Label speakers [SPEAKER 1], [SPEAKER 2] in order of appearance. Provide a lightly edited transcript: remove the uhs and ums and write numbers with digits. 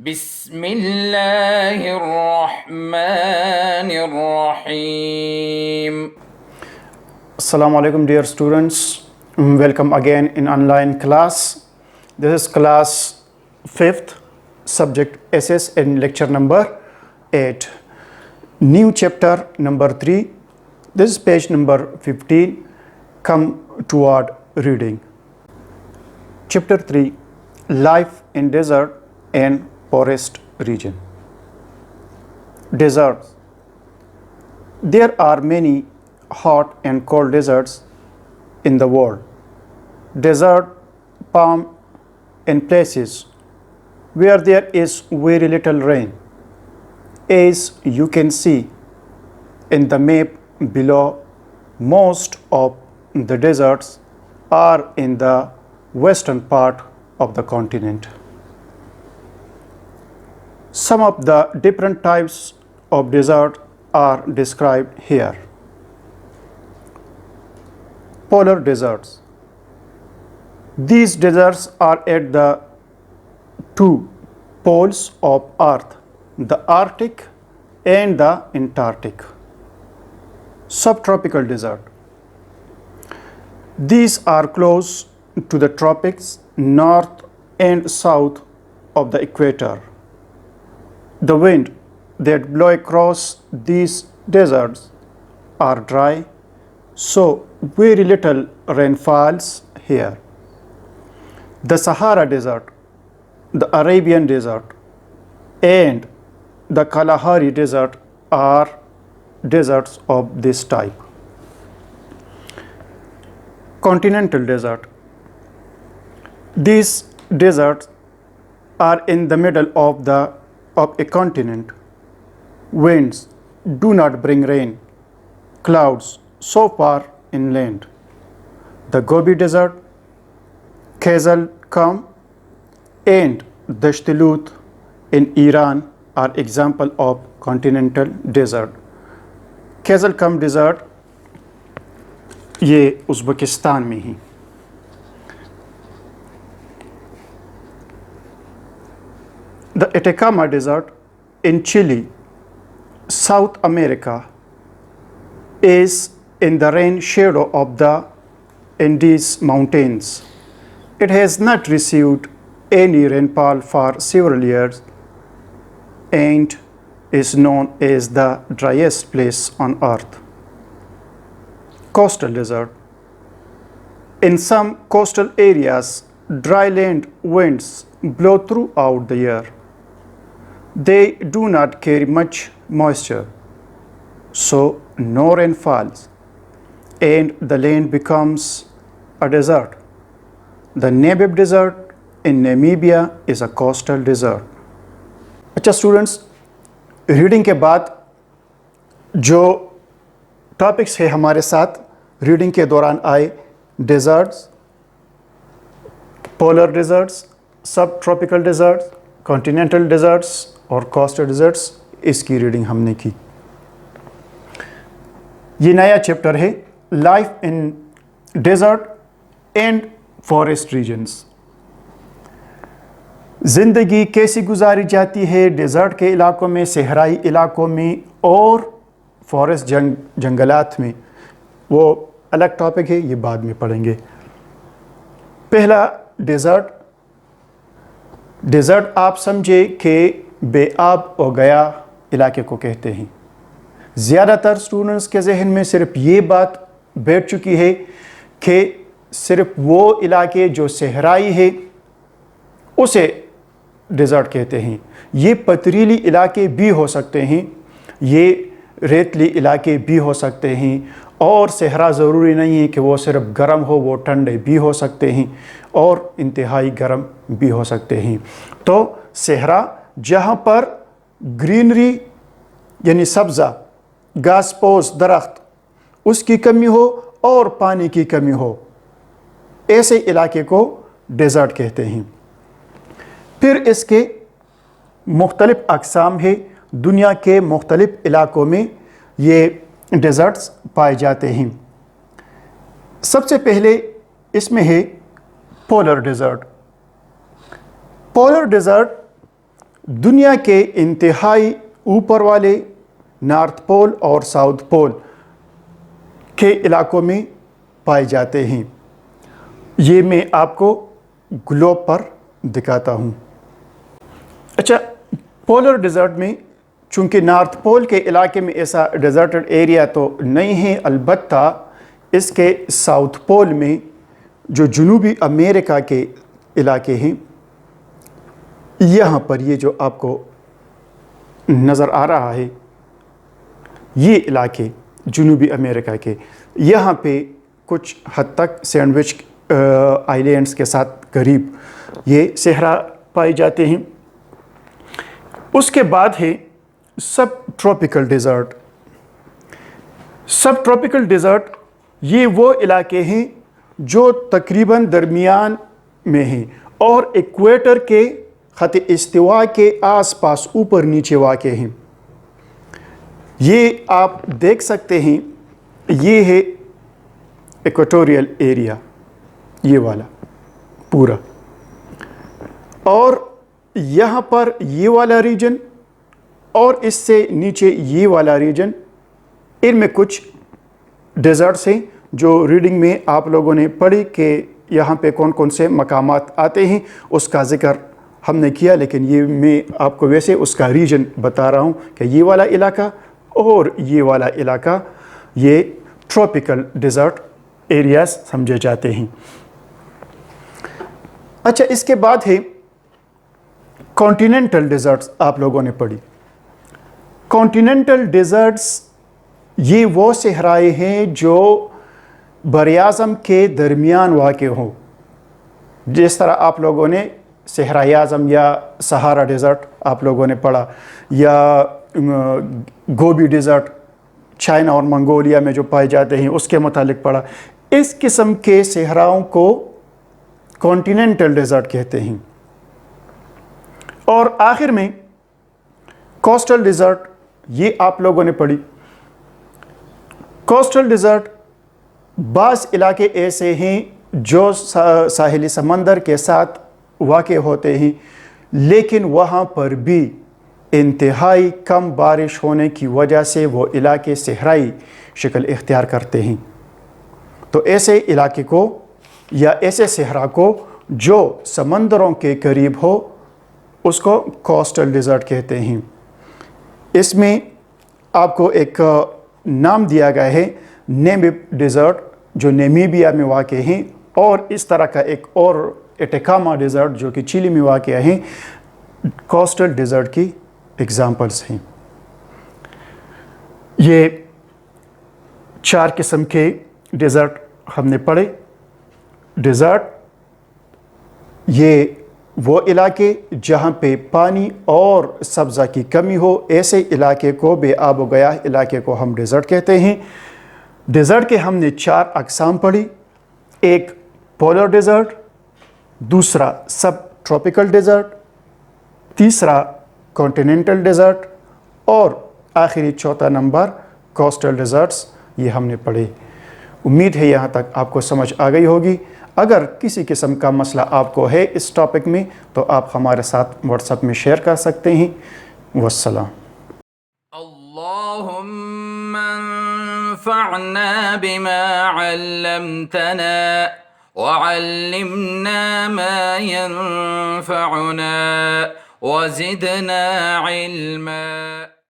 [SPEAKER 1] بسم اللہ الرحمن الرحیم.
[SPEAKER 2] Assalamu alaikum dear students. Welcome again in online class. This is class 5th subject SS and lecture number 8. New chapter number 3. This is page number 15. Come toward reading. Chapter 3. Life in desert and forest region. Deserts. There are many hot and cold deserts in the world. Desert palm in places where there is very little rain. As you can see in the map below, most of the deserts are in the western part of the continent. Some of the different types of desert are described here. Polar deserts. These deserts are at the two poles of Earth, the Arctic and the Antarctic. Subtropical desert. These are close to the tropics, north and south of the equator. The wind that blow across these deserts are dry, so very little rain falls here. The Sahara Desert, the Arabian Desert, and the Kalahari Desert are deserts of this type. Continental Desert. These deserts are in the middle of a continent. Winds do not bring rain, clouds so far inland. The Gobi Desert, Khazar Kam, and Dasht-i-Lut in Iran are example of continental desert. Khazar Kam Desert یہ Uzbekistan میں ہی. The Atacama Desert in Chile, South America, is in the rain shadow of the Andes Mountains. It has not received any rainfall for several years and is known as the driest place on earth. Coastal Desert. In some coastal areas, dry land winds blow throughout the year. They do not carry much moisture, so no rain falls, and the land becomes a desert. The Namib Desert in Namibia is a coastal desert. اچھا students, reading کے بعد جو topics ہے ہمارے ساتھ reading کے دوران آئے، deserts, polar deserts, subtropical deserts, continental deserts اور کوسٹل ڈیزرٹس، اس کی ریڈنگ ہم نے کی. یہ نیا چیپٹر ہے life in desert and forest regions. زندگی کیسی گزاری جاتی ہے ڈیزرٹ کے علاقوں میں، صحرائی علاقوں میں اور فارسٹ جنگلات میں، وہ الگ ٹاپک ہے، یہ بعد میں پڑھیں گے. پہلا ڈیزرٹ. ڈیزرٹ آپ سمجھے کہ بے آب و گیا علاقے کو کہتے ہیں. زیادہ تر اسٹوڈنٹس کے ذہن میں صرف یہ بات بیٹھ چکی ہے کہ صرف وہ علاقے جو صحرائی ہے اسے ڈیزرٹ کہتے ہیں. یہ پتریلی علاقے بھی ہو سکتے ہیں، یہ ریتلی علاقے بھی ہو سکتے ہیں، اور صحرا ضروری نہیں ہے کہ وہ صرف گرم ہو، وہ ٹھنڈے بھی ہو سکتے ہیں اور انتہائی گرم بھی ہو سکتے ہیں. تو صحرا جہاں پر گرینری یعنی سبزہ، گھاس پوش درخت، اس کی کمی ہو اور پانی کی کمی ہو، ایسے علاقے کو ڈیزرٹ کہتے ہیں. پھر اس کے مختلف اقسام ہے. دنیا کے مختلف علاقوں میں یہ ڈیزرٹس پائے جاتے ہیں. سب سے پہلے اس میں ہے پولر ڈیزرٹ. Polar desert دنیا کے انتہائی اوپر والے نارتھ پول اور ساؤتھ پول کے علاقوں میں پائے جاتے ہیں۔ یہ میں آپ کو گلوب پر دکھاتا ہوں۔ اچھا، پولر ڈیزرٹ میں چونکہ نارتھ پول کے علاقے میں ایسا ڈیزرٹڈ ایریا تو نہیں ہے، البتہ اس کے ساؤتھ پول میں جو جنوبی امریکہ کے علاقے ہیں، یہاں پر یہ جو آپ کو نظر آ رہا ہے، یہ علاقے جنوبی امریکہ کے، یہاں پہ کچھ حد تک سینڈوچ آئی لینڈس کے ساتھ قریب یہ صحرا پائے جاتے ہیں۔ اس کے بعد ہے سب ٹراپیکل ڈیزرٹ۔ سب ٹراپیکل ڈیزرٹ یہ وہ علاقے ہیں جو تقریباً درمیان میں ہیں اور ایکویٹر کے خط استوا کے آس پاس اوپر نیچے واقع ہیں۔ یہ آپ دیکھ سکتے ہیں، یہ ہے ایکویٹوریل ایریا، یہ والا پورا، اور یہاں پر یہ والا ریجن اور اس سے نیچے یہ والا ریجن، ان میں کچھ ڈیزرٹس ہیں جو ریڈنگ میں آپ لوگوں نے پڑھی کہ یہاں پہ کون کون سے مقامات آتے ہیں، اس کا ذکر ہم نے کیا، لیکن یہ میں آپ کو ویسے اس کا ریجن بتا رہا ہوں کہ یہ والا علاقہ اور یہ والا علاقہ یہ ٹراپیکل ڈیزرٹ ایریاز سمجھے جاتے ہیں۔ اچھا، اس کے بعد ہے کانٹیننٹل ڈیزرٹس، آپ لوگوں نے پڑھی۔ کانٹیننٹل ڈیزرٹس یہ وہ صحرائے ہیں جو براعظم کے درمیان واقع ہوں، جس طرح آپ لوگوں نے صحرائے اعظم یا سہارا ڈیزرٹ آپ لوگوں نے پڑھا، یا گوبی ڈیزرٹ چائنا اور منگولیا میں جو پائے جاتے ہیں اس کے متعلق پڑھا۔ اس قسم کے صحراؤں کو کانٹیننٹل ڈیزرٹ کہتے ہیں۔ اور آخر میں کوسٹل ڈیزرٹ، یہ آپ لوگوں نے پڑھی۔ کوسٹل ڈیزرٹ بعض علاقے ایسے ہیں جو ساحلی سمندر کے ساتھ واقع ہوتے ہیں، لیکن وہاں پر بھی انتہائی کم بارش ہونے کی وجہ سے وہ علاقے صحرائی شکل اختیار کرتے ہیں۔ تو ایسے علاقے کو یا ایسے صحرا کو جو سمندروں کے قریب ہو، اس کو کوسٹل ڈیزرٹ کہتے ہیں۔ اس میں آپ کو ایک نام دیا گیا ہے نیمب ڈیزرٹ، جو نیمیبیا میں واقع ہیں، اور اس طرح کا ایک اور اٹیکاما ڈیزرٹ جو کہ چلی میں واقع ہیں، کوسٹل ڈیزرٹ کی ایگزامپلس ہیں۔ یہ 4 قسم کے ڈیزرٹ ہم نے پڑھے۔ ڈیزرٹ یہ وہ علاقے جہاں پہ پانی اور سبزہ کی کمی ہو، ایسے علاقے کو، بے آب و گیا علاقے کو ہم ڈیزرٹ کہتے ہیں۔ ڈیزرٹ کے ہم نے 4 اقسام پڑھی، ایک پولر ڈیزرٹ، دوسرا سب ٹراپیکل ڈیزرٹ، تیسرا کانٹیننٹل ڈیزرٹ، اور آخری چوتھا نمبر کوسٹل ڈیزرٹس، یہ ہم نے پڑھے۔ امید ہے یہاں تک آپ کو سمجھ آ گئی ہوگی۔ اگر کسی قسم کا مسئلہ آپ کو ہے اس ٹاپک میں تو آپ ہمارے ساتھ واٹس ایپ میں شیئر کر سکتے ہیں۔ والسلام۔
[SPEAKER 1] اللهم انفعنا بما علمتنا وعلمنا ما ينفعنا وزدنا علما۔